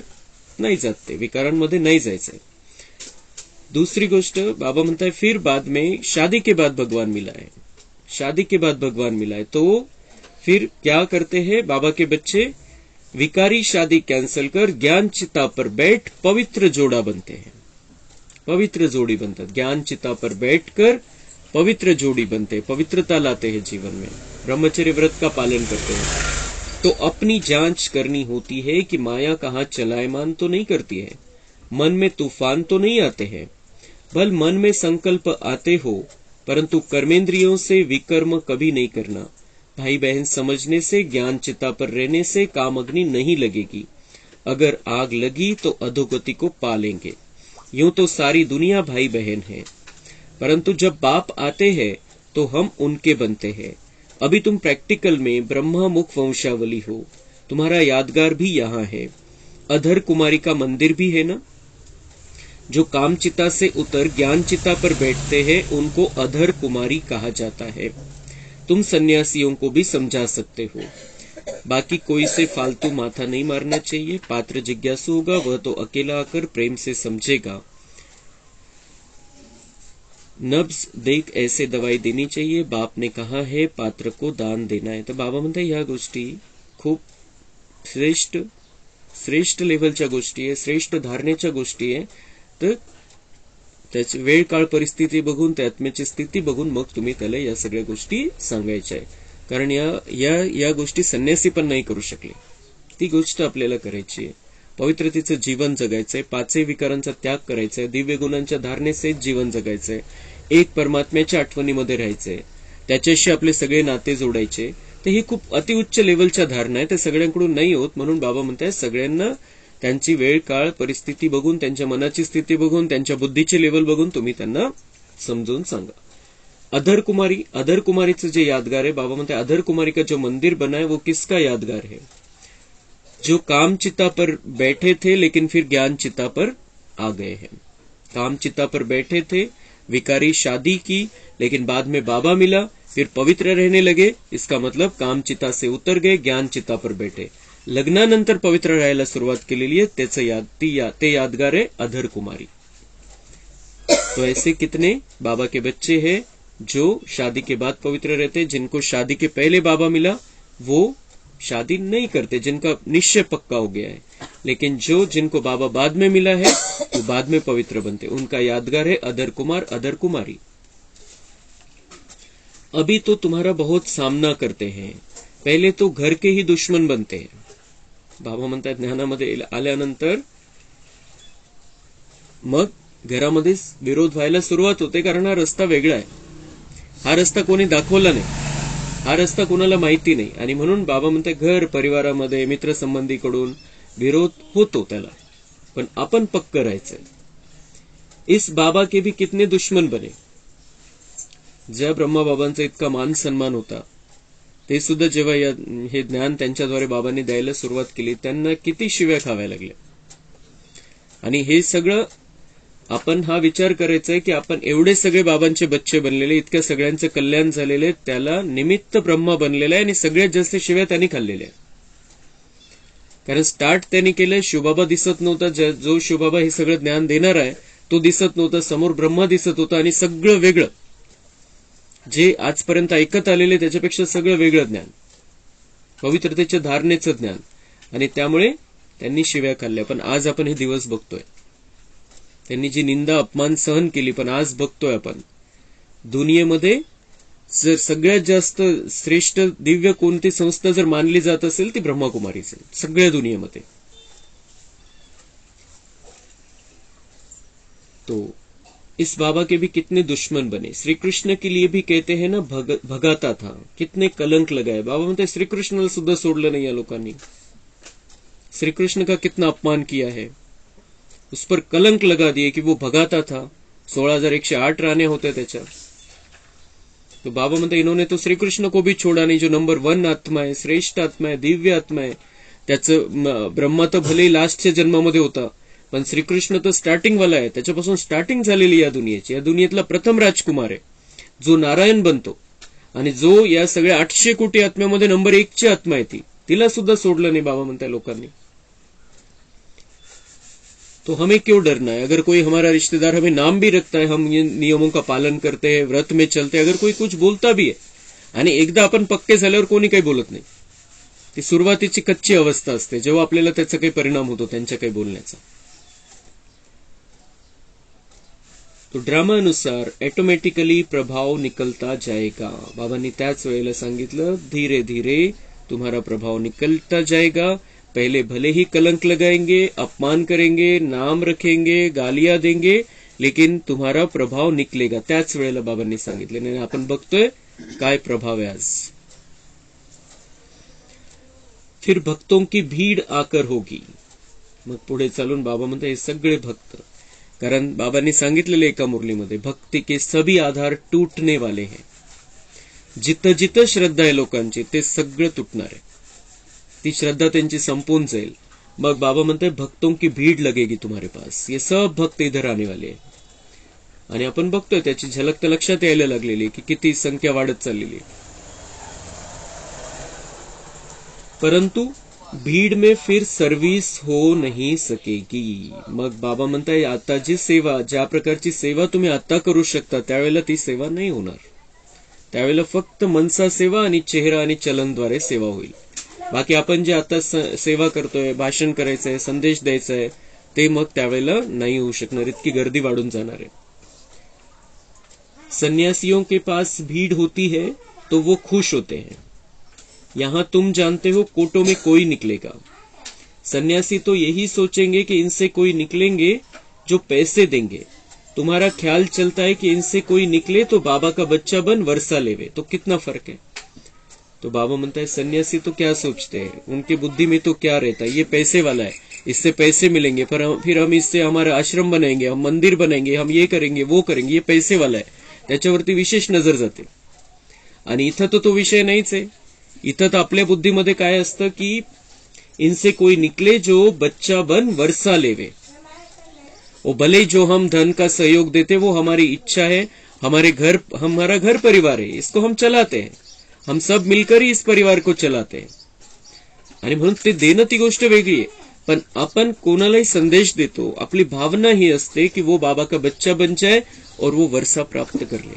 S1: नाही जात, ते विकारांमध्ये नाही जायचंय. दूसरी गोष्ट बाबा म्हणताय फिर बाद में शादी के बाद भगवान मिला है, शादी के बाद भगवान मिला है. तो फिर क्या करते हैं बाबा के बच्चे? विकारी शादी कैंसिल कर ज्ञान चिता पर बैठ पवित्र जोड़ा बनते हैं, पवित्र जोड़ी बनता. ज्ञान चिता पर बैठकर पवित्र जोड़ी बनते, पवित्रता लाते हैं जीवन में, ब्रह्मचर्य व्रत का पालन करते हैं. तो अपनी जांच करनी होती है कि माया कहाँ चलायमान तो नहीं करती है, मन में तूफान तो नहीं आते हैं. भल मन में संकल्प आते हो परंतु कर्मेंद्रियों से विकर्म कभी नहीं करना. भाई बहन समझने से, ज्ञान चिता पर रहने से काम अग्नि नहीं लगेगी. अगर आग लगी तो अधोगति को पालेंगे. यूं तो सारी दुनिया भाई बहन है, परंतु जब बाप आते हैं तो हम उनके बनते हैं. अभी तुम प्रैक्टिकल में ब्रह्मा मुख वंशावली हो, तुम्हारा यादगार भी यहाँ है. अधर कुमारी का मंदिर भी है ना. जो काम चिता से उतर ज्ञान चिता पर बैठते हैं उनको अधर कुमारी कहा जाता है. तुम सन्यासियों को भी समझा सकते हो. बाकी कोई से फालतू माथा नहीं मारना चाहिए. पात्र जिज्ञासु होगा वह तो अकेला आकर प्रेम से समझेगा. नब्ज देख ऐसे दवाई देनी चाहिए. बाप ने कहा है पात्र को दान देना है. तर बाबा म्हणतात ह्या गोष्टी खूप श्रेष्ठ लेव्हलच्या गोष्टी आहे, श्रेष्ठ धारणेच्या गोष्टी आहे. तर त्याची वेळ काळ परिस्थिती बघून, त्या आत्म्याची स्थिती बघून मग तुम्ही त्याला या सगळ्या गोष्टी सांगायच्या आहे. कारण या गोष्टी संन्यासी पण नाही करू शकले. ती गोष्ट आपल्याला करायची आहे. पवित्रतेचं जीवन जगायचंय, पाचही विकारांचा त्याग करायचाय, दिव्य गुणांच्या धारणेसहित जीवन जगायचंय, एक परमात्म्याच्या आठवणीमध्ये राहायचंय, त्याच्याशी आपले सगळे नाते जोडायचे. तर ही खूप अतिउच्च लेवलच्या धारणा आहे. ते सगळ्यांकडून नाही होत. म्हणून बाबा म्हणताय सगळ्यांना त्यांची वेळ काळ परिस्थिती बघून, त्यांच्या मनाची स्थिती बघून, त्यांच्या बुद्धीची लेवल बघून तुम्ही त्यांना समजून सांगा. अधर कुमारीचं जे यादगार आहे, बाबा म्हणते अधर कुमारी का जो मंदिर बना है वो किसका यादगार है? जो काम चिता पर बैठे थे लेकिन फिर ज्ञान चिता पर आ गए हैं. काम चिता पर बैठे थे, विकारी शादी की, लेकिन बाद में बाबा मिला, फिर पवित्र रहने लगे. इसका मतलब काम चिता से उतर गए, ज्ञान चिता पर बैठे. लग्नानंतर पवित्र राहायला सुरुवात केलेली आहे. त्याचं ते यादगार आहे अधर कुमारी. तो ऐसे कितने बाबा के बच्चे हैं जो शादी के बाद पवित्र रहते. जिनको शादी के पहले बाबा मिला वो शादी नहीं करते, जिनका निश्चय पक्का हो गया है. लेकिन जिनको बाबा बाद में मिला है वो बाद में पवित्र बनते. उनका यादगार है अधर कुमार, अधर कुमारी. अभी तो तुम्हारा बहुत सामना करते हैं, पहले तो घर के ही दुश्मन बनते हैं. बाबा म्हणतात ज्ञानामध्ये आल्यानंतर मग घरामध्ये विरोध व्हायला सुरुवात होते, कारण हा रस्ता वेगळा आहे. हा रस्ता कोणी दाखवला नाही, हा रस्ता कोणाला माहिती नाही. आणि म्हणून बाबा म्हणते घर परिवारामध्ये मित्रसंबंधीकडून विरोध होतो त्याला, पण आपण पक्क राहायचंय. इस बाबा के भी कितने दुश्मन बने. ज्या ब्रह्मा बाबांचा इतका मान सन्मान होता, ते सुद्धा जेव्हा हे ज्ञान त्यांच्याद्वारे बाबांनी द्यायला सुरुवात केली, त्यांना किती शिव्या खाव्या लागल्या. आणि हे सगळं आपण हा विचार करायचा आहे की आपण एवढे सगळे बाबांचे बच्चे बनलेले, इतक्या सगळ्यांचं कल्याण झालेले, त्याला निमित्त ब्रह्मा बनलेला आहे आणि सगळ्यात जास्त शिव्या त्यांनी खाल्लेल्या. कारण स्टार्ट त्यांनी केलंय, शिवबाबा दिसत नव्हता. जो शिवबाबा हे सगळं ज्ञान देणार आहे तो दिसत नव्हता. समोर ब्रह्मा दिसत होता आणि सगळं वेगळं, जे आजपर्यंत ऐकत आलेले त्याच्यापेक्षा सगळं वेगळं ज्ञान, पवित्रतेच्या धारणेचं ज्ञान. आणि त्यामुळे त्यांनी शिव्या खाल्ल्या. पण आज आपण हे दिवस बघतोय, त्यांनी जी निंदा अपमान सहन केली, पण आज बघतोय आपण दुनियेमध्ये जर सगळ्यात जास्त श्रेष्ठ दिव्य कोणती संस्था जर मानली जात असेल ती ब्रह्माकुमारीच आहे सगळ्या दुनियेमध्ये. तो इस बाबा के भी कितने दुश्मन बने. श्री कृष्ण के लिए भी कहते हैं ना भगाता था, कितने कलंक लगाए. बाबा म्हणते श्रीकृष्णाला सुद्धा सोडलं नाही या लोकांनी. श्रीकृष्ण का कितना अपमान किया है, उस पर कलंक लगा दिए कि वो भगाता था. 16,108 राण्या होत्या त्याच्या. तो बाबा म्हणते इन्होंने तो श्रीकृष्ण को भी छोड़ा नहीं, जो नंबर 1 आत्मा है, श्रेष्ठ आत्मा है, दिव्य आत्मा है. त्याचं ब्रह्मा तर भले लास्टच्या जन्मामध्ये होता, पण श्रीकृष्ण तर स्टार्टिंग वाला आहे. त्याच्यापासून स्टार्टिंग झालेली या दुनियेची. या दुनियेतला प्रथम राजकुमार आहे जो नारायण बनतो, आणि जो या सगळ्या 800 कोटी आत्म्यामध्ये नंबर 1 ची आत्मा आहे ती. तिला सुद्धा सोडलं नाही बाबा म्हणताय लोकांनी. तो हमें क्यों डरना है? अगर कोई हमारा रिश्तेदार हमें नाम भी रखता है, हम ये नियमों का पालन करते हैं, व्रत में चलते हैं, अगर कोई कुछ बोलता भी आहे आणि एकदा आपण पक्के झाल्यावर कोणी काही बोलत नाही. ती सुरुवातीची कच्ची अवस्था असते, जेव्हा आपल्याला त्याचा काही परिणाम होतो त्यांच्या काही बोलण्याचा. तो ड्रामानुसार ऑटोमॅटिकली प्रभाव निकलता जाएगा. बाबांनी त्याच वेळेला सांगितलं, धीरे धीरे तुम्हारा प्रभाव निकलता जाएगा. पहले भले ही कलंक लगाएंगे, अपमान करेंगे, नाम रखेंगे, गालियां देंगे, लेकिन तुम्हारा प्रभाव निकलेगा. त्याच वेळेला बाबांनी सांगितले. नाही आपण बघतोय काय प्रभाव आहे आज. फिर भक्तों की भीड़ आकर होगी. मग पुढे चालून बाबा म्हणतात हे सगळे भक्त, कारण बाबांनी सांगितलेले एका मुरलीमध्ये, भक्ति के सभी आधार टूटने वाले हैं. जिथं जिथं श्रद्धा आहे लोकांची ते सगळं तुटणार आहे. ती श्रद्धा त्यांची संपून जाईल. मग बाबा म्हणते भक्तों की भीड़ लगेगी तुम्हारे पास. ये सब भक्त इधर आने वाले हैं. आणि आपण बघतोय त्याची झलक तर लक्षात यायला लागलेली की किती संख्या वाढत चाललेली. परंतु भीड़ में फिर सर्विस हो नहीं सकेगी. मग बाबा म्हणताय आता जी सेवा, ज्या प्रकारची सेवा तुम्ही आता करू शकता त्यावेळेला ती सेवा नाही होणार. त्यावेळेला फक्त मनसा सेवा आणि चेहरा आणि चलनद्वारे सेवा होईल. बाकी आपण जे आता सेवा करतोय, भाषण करायचंय, संदेश द्यायचा आहे, ते मग त्यावेळेला नाही होऊ शकणार. इतकी गर्दी वाढून जाणार आहे. सन्यासियों के पास भीड़ होती है तो वो खुश होते हैं. यहां तुम जानते हो कोटों में कोई निकलेगा. सन्यासी तो यही सोचेंगे कि इनसे कोई निकलेंगे जो पैसे देंगे. तुम्हारा ख्याल चलता है कि इनसे कोई निकले तो बाबा का बच्चा बन वर्षा लेवे. तो कितना फर्क है. तो बाबा म्हणता है सन्यासी तो क्या सोचते हैं, उनकी बुद्धि में तो क्या रहता है, ये पैसे वाला है, इससे पैसे मिलेंगे, फिर हम इससे हमारा आश्रम बनाएंगे, हम मंदिर बनाएंगे, हम ये करेंगे वो करेंगे, ये पैसे वाला है. त्याच्यावरती विशेष नजर जाते. आणि इथं तो विषय नाहीच आहे. इथं तर आपल्या बुद्धीमध्ये काय असतं की इनसे कोई निकले जो बच्चा बन वर्षा लेवे. वो भले जो हम धन का सहयोग देते वो हमारी इच्छा है, हमारा घर परिवार है, इसको हम चलाते हैं, हम सब मिलकर ही इस परिवार को चलाते हैं. आणि म्हणून ते देणं ती गोष्ट वेगळी आहे. पण आपण कोणालाही संदेश देतो, आपली भावना ही असते की वो बाबा का बच्चा बन जाए और वो वर्षा प्राप्त कर ले,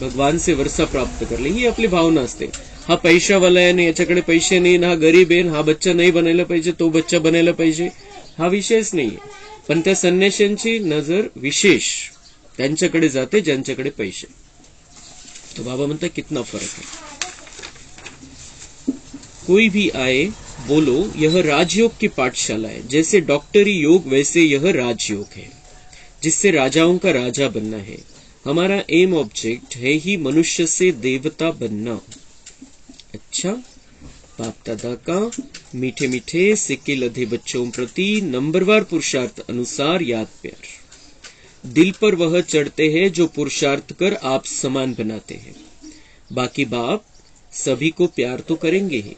S1: भगवान से वर्षा प्राप्त कर ले, ही आपली भावना असते. हा पैशावाला आहे, याच्याकडे पैसे नाही, हा गरीब आहे, हा बच्चा नाही बनायला पाहिजे, तो बच्चा बनायला पाहिजे, हा विषयच नाहीये. पण त्या संन्याशांची नजर विशेष त्यांच्याकडे जाते ज्यांच्याकडे पैसे. तो बाबा म्हणतात कितना फर्क है. कोई भी आए बोलो यह राजयोग की पाठशाला है. जैसे डॉक्टरी योग वैसे यह राजयोग है, जिससे राजाओं का राजा बनना है. हमारा एम ऑब्जेक्ट है ही मनुष्य से देवता बनना. अच्छा, बाप दादा का मीठे मीठे सिक्के लधे बच्चों प्रति नंबरवार पुरुषार्थ अनुसार याद प्यार. दिल पर वह चढ़ते हैं जो पुरुषार्थ कर आप समान बनाते हैं. बाकी बाप सभी को प्यार तो करेंगे ही.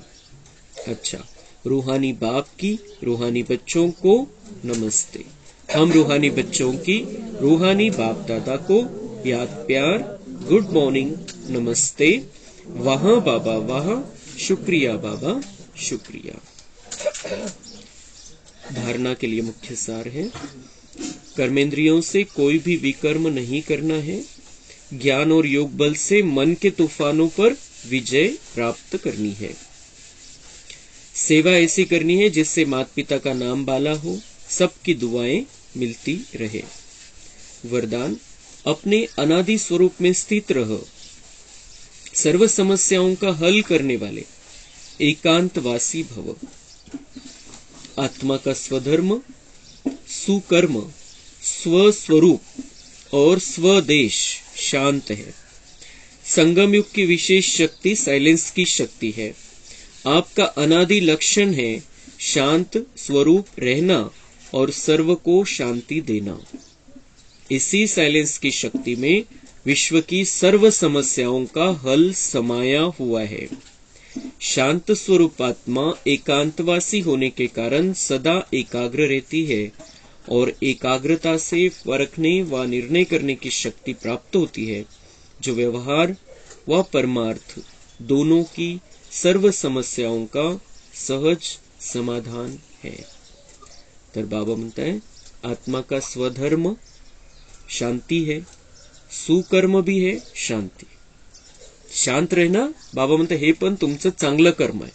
S1: अच्छा, रूहानी बाप की रूहानी बच्चों को नमस्ते. हम रूहानी बच्चों की रूहानी बाप दादा को याद प्यार, गुड मॉर्निंग, नमस्ते, वहां बाबा वहां, शुक्रिया बाबा शुक्रिया. धारणा के लिए मुख्य सार है, कर्मेंद्रियों से कोई भी विकर्म नहीं करना है. ज्ञान और योग बल से मन के तूफानों पर विजय प्राप्त करनी है. सेवा ऐसी करनी है जिससे माता पिता का नाम बाला हो, सबकी दुआएं मिलती रहे. वरदान, अपने अनादि स्वरूप में स्थित रहो. सर्व समस्याओं का हल करने वाले एकांतवासी भव. आत्मा का स्वधर्म, सुकर्म, स्वस्वरूप और स्वदेश शांत है. संगम युग की विशेष शक्ति साइलेंस की शक्ति है. आपका अनादि लक्षण है शांत स्वरूप रहना और सर्व को शांति देना. इसी साइलेंस की शक्ति में विश्व की सर्व समस्याओं का हल समाया हुआ है. शांत स्वरूप आत्मा एकांतवासी होने के कारण सदा एकाग्र रहती है और एकाग्रता से परखने व निर्णय करने की शक्ति प्राप्त होती है, जो व्यवहार व परमार्थ दोनों की सर्व समस्याओं का सहज समाधान है। तर बाबा म्हणताय आत्मा का स्वधर्म शांति है, सुकर्म भी है शांति। शांत रहना, बाबा म्हणतात हे पण तुमचं चांगलं कर्म आहे।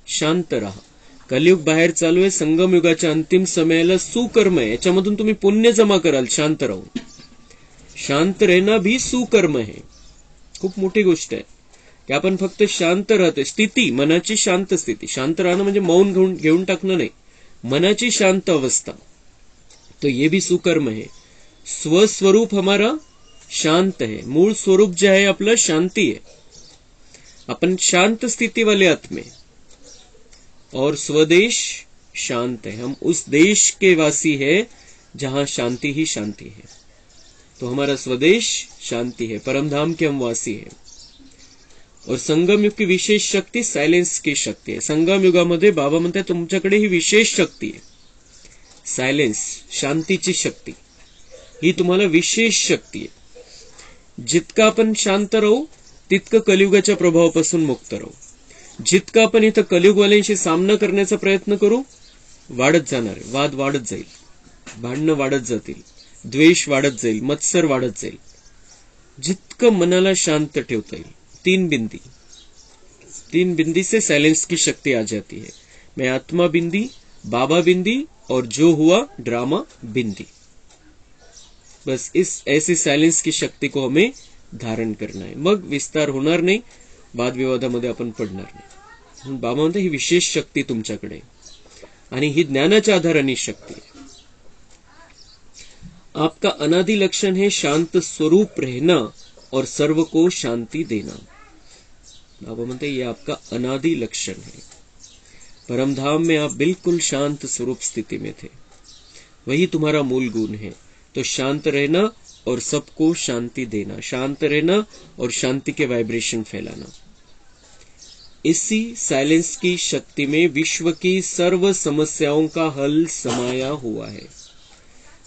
S1: शांत राहा। कलियुग बाहेर चालू आहे, संगम युगाच्या अंतिम समयाला सुकर्म आहे, याच्यामधून तुम्ही पुण्य जमा कराल शांत राहून। शांत रहना भी सुकर्म है। खूप मोठी गोष्ट आहे की आपण फक्त शांत राहतोय, स्थिती मनाची शांत स्थिती। शांत राहणं म्हणजे मौन घेऊन टाकणं नाही, मनाची शांत अवस्था, तो ये भी सुकर्म है। स्वस्वरूप हमारा शांत है, मूळ स्वरूप जे आहे आपलं शांती है, अपन शांत स्थिति वाले आत्मे। और स्वदेश शांत है, हम उस देश के वासी है जहां शांति ही शांति है। तो हमारा स्वदेश शांति है, परमधाम के हम वासी है। और संगम युग की विशेष शक्ति सायलेन्स की शक्ती आहे। संगम युगामध्ये बाबा म्हणतात तुमच्याकडे ही विशेष शक्ती आहे, सायलेन्स, शांतीची शक्ती, ही तुम्हाला विशेष शक्ती आहे। जितका आपण शांत राहू तितकं कलियुगाच्या प्रभावापासून मुक्त राहू। जितका आपण इथं कलियुगवाल्यांशी सामना करण्याचा प्रयत्न करू, वाढत जाणार आहे, वाद वाढत जाईल, भांडणं वाढत जातील, द्वेष वाढत जाईल, मत्सर वाढत जाईल। जितकं मनाला शांत ठेवता येईल, तीन बिंदी से साइलेंस की शक्ति आ जाती है। मैं आत्मा बिंदी, बाबा बिंदी और जो हुआ ड्रामा बिंदी। बस इस ऐसी सायलेन्स की शक्ती को हमें धारण करना है, मग विस्तार होणार नाही, वादविवादामध्ये आपण पडणार नाही। बाबा म्हणतात ही विशेष शक्ती तुमच्याकडे आणि ही ज्ञानाच्या आधाराने शक्ती है। आपका अनादि लक्षण है शांत स्वरूप रहना और सर्व को शांति देना। बाबा म्हणते ये आपका अनादि लक्षण है। परमधाम में आप बिल्कुल शांत स्वरूप स्थिति में थे, वही तुम्हारा मूल गुण है। तो शांत रहना और सबको शांति देना, शांत रहना और शांति के वाइब्रेशन फैलाना। इसी साइलेंस की शक्ति में विश्व की सर्व समस्याओं का हल समाया हुआ है।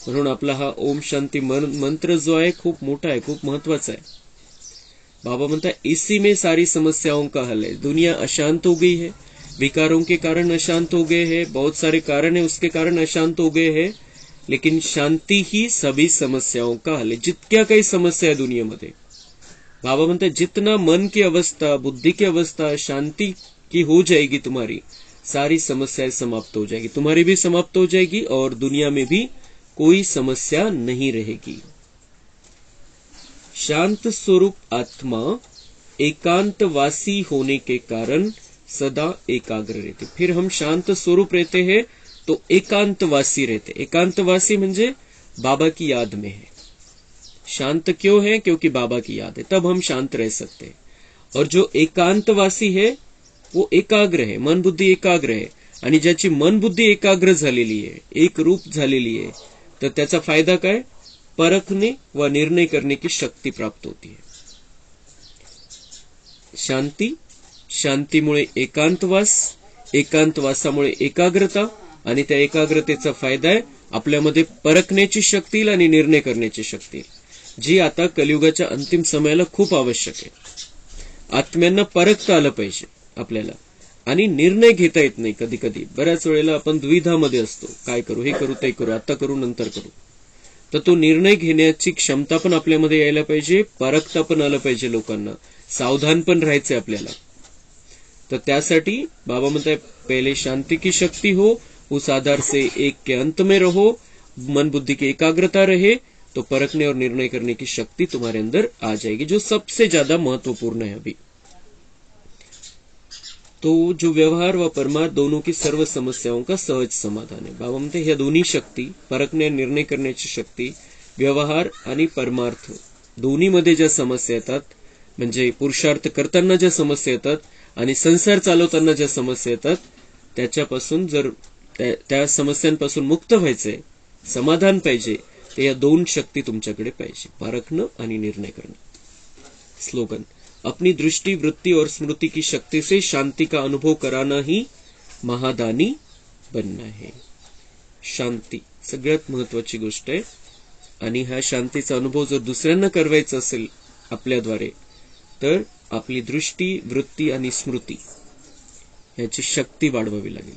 S1: म्हणून आपला हा ओम शांती मंत्र जो आहे खूप मोठा आहे, खूप महत्वाचा आहे। बाबा म्हणता इसी में सारी समस्याओं का हल है। दुनिया अशांत हो गई है, विकारों के कारण अशांत हो गए हैं, बहुत सारे कारण है उसके कारण अशांत हो गए हैं, लेकिन शांति ही सभी समस्याओं का हल है। जितक्या काही समस्या है दुनियामध्ये, बाबा म्हणता जितना मन की अवस्था, बुद्धि की अवस्था शांति की हो जाएगी, तुम्हारी सारी समस्याएं समाप्त हो जाएगी, तुम्हारी भी समाप्त हो जाएगी और दुनिया में भी कोई समस्या नहीं रहेगी। शांत स्वरूप आत्मा एकांतवासी होने के कारण सदा एकाग्र रहते। फिर हम शांत स्वरूप रहते हैं तो एकांतवासी रहते। एकांतवासी म्हणजे बाबा की याद में है। शांत क्यों है? क्योंकि बाबा की याद है, तब हम शांत रह सकते हैं। और जो एकांतवासी है वो एकाग्र है, मन बुद्धि एकाग्र है। आणि ज्याची मन बुद्धि एकाग्र झालेली आहे, एक रूप झालेली आहे, तर त्याचा फायदा काय? परखने व निर्णय करने की शक्ती प्राप्त होती है। शांती, शांतीमुळे एकांतवास, एकांतवासामुळे एकाग्रता, आणि त्या एकाग्रतेचा फायदा आहे आपल्यामध्ये परखण्याची शक्ती आणि निर्णय करण्याची शक्ती, जी आता कलियुगाच्या अंतिम समयाला खूप आवश्यक आहे। आत्म्यांना परखता आलं पाहिजे आपल्याला, आणि निर्णय घेता येत नाही। कधी कधी बऱ्याच वेळेला आपण द्विधामध्ये असतो, काय करू, हे करू, ते करू, आता करू, नंतर करू। तर तो निर्णय घेण्याची क्षमता पण आपल्यामध्ये यायला पाहिजे, परखता पण आलं पाहिजे लोकांना, सावधान पण राहायचे आपल्याला। तर त्यासाठी बाबा म्हणतात पहले शांति की शक्ति हो, उस आधार से एक के अंत में रहो, मन बुद्धि की एकाग्रता रहे, तो परखने और निर्णय करने की शक्ति तुम्हारे अंदर आ जाएगी, जो सबसे ज्यादा महत्वपूर्ण है अभी। तो जो व्यवहार व परमार्थ दोनों की सर्व समस्याओं का सहज समाधान है। बाबा म्हणते ह्या दोन्ही शक्ती, परखणे निर्णय करण्याची शक्ती, व्यवहार आणि परमार्थ दोन्ही मध्ये ज्या समस्या येतात, म्हणजे पुरुषार्थ करताना ज्या समस्या येतात आणि संसार चालवताना ज्या समस्या येतात, त्याच्यापासून जर त्या समस्यांपासून मुक्त व्हायचे, समाधान पाहिजे, तर या दोन शक्ती तुमच्याकडे पाहिजे, परखणं आणि निर्णय करणं। स्लोगन, अपनी दृष्टि, वृत्ति और स्मृति की शक्ति से शांति का अनुभव कराना ही महादानी बनना है। शांती सगळ्यात महत्वाची गोष्ट आहे, आणि हा शांतीचा अनुभव जर दुसऱ्यांना करवायचा असेल आपल्याद्वारे, तर आपली दृष्टी, वृत्ती आणि स्मृती याची शक्ती वाढवावी लागेल,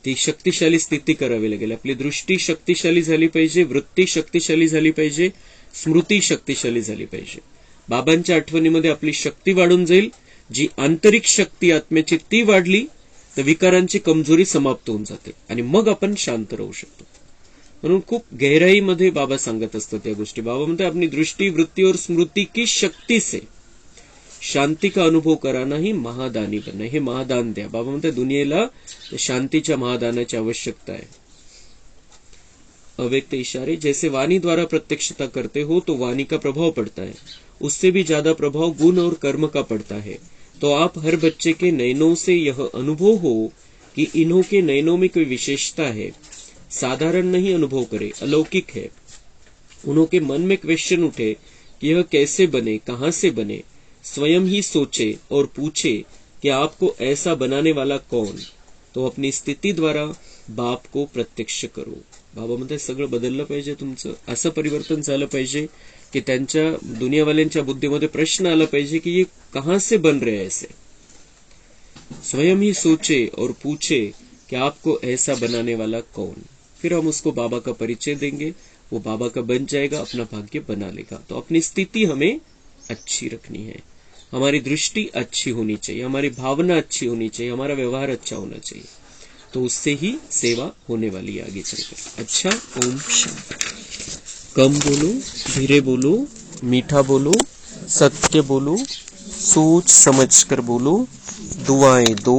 S1: ती शक्तिशाली स्थिती करावी लागेल. आपली दृष्टी शक्तिशाली झाली पाहिजे, वृत्ती शक्तिशाली झाली पाहिजे, स्मृती शक्तिशाली झाली पाहिजे. बाबांच्या आठवणीमध्ये आपली शक्ती वाढून जाईल. जी आंतरिक शक्ती आत्म्याची ती वाढली तर विकारांची कमजोरी समाप्त होऊन जाते आणि मग आपण शांत राहू शकतो. म्हणून खूप गहराईमध्ये बाबा सांगत असतात या गोष्टी. बाबा म्हणतात अपनी दृष्टी वृत्ती और स्मृती की शक्ती से शांती का अनुभव कराना ही महादानी बनना. हे महादान द्या. बाबा म्हणतात दुनियेला शांतीच्या महादानाची आवश्यकता आहे. अव्यक्त इशारे, जैसे वाणी द्वारा प्रत्यक्षता करते हो तो वाणी का प्रभाव पड़ता है, उससे भी ज्यादा प्रभाव गुण और कर्म का पड़ता है. तो आप हर बच्चे के नयनों से यह अनुभव हो कि इन्हों के नयनों में कोई विशेषता है, साधारण नहीं अनुभव करे, अलौकिक है. उन्हों के मन में क्वेश्चन उठे कि यह कैसे बने, कहां से बने, स्वयं ही सोचे और पूछे कि आपको ऐसा बनाने वाला कौन, तो अपनी स्थिती द्वारा बाप को प्रत्यक्ष करो. बाबा म्हणतात सगळं बदललं पाहिजे तुमचं. असं परिवर्तन झालं पाहिजे की त्यांच्या दुनियावाल्यांच्या बुद्धीमध्ये प्रश्न आला पाहिजे कि ये कहां से बन रहे हैं ऐसे. स्वयं ही सोचे और पूछे कि आपको ऐसा बनाने वाला कौन. फिर हम उसको बाबा का परिचय देंगे, वो बाबा का बन जाएगा, अपना भाग्य बना लेगा. तो अपनी स्थिति हमें अच्छी रखनी है, हमारी दृष्टि अच्छी होनी चाहिए, हमारी भावना अच्छी होनी चाहिए, हमारा व्यवहार अच्छा होना चाहिए. तो उससे ही सेवा होने वाली है आगे चलकर. अच्छा, ओम शांति. कम बोलो, धीरे बोलो, मीठा बोलो, सत्य बोलो, सोच समझकर बोलो, दुआएं दो.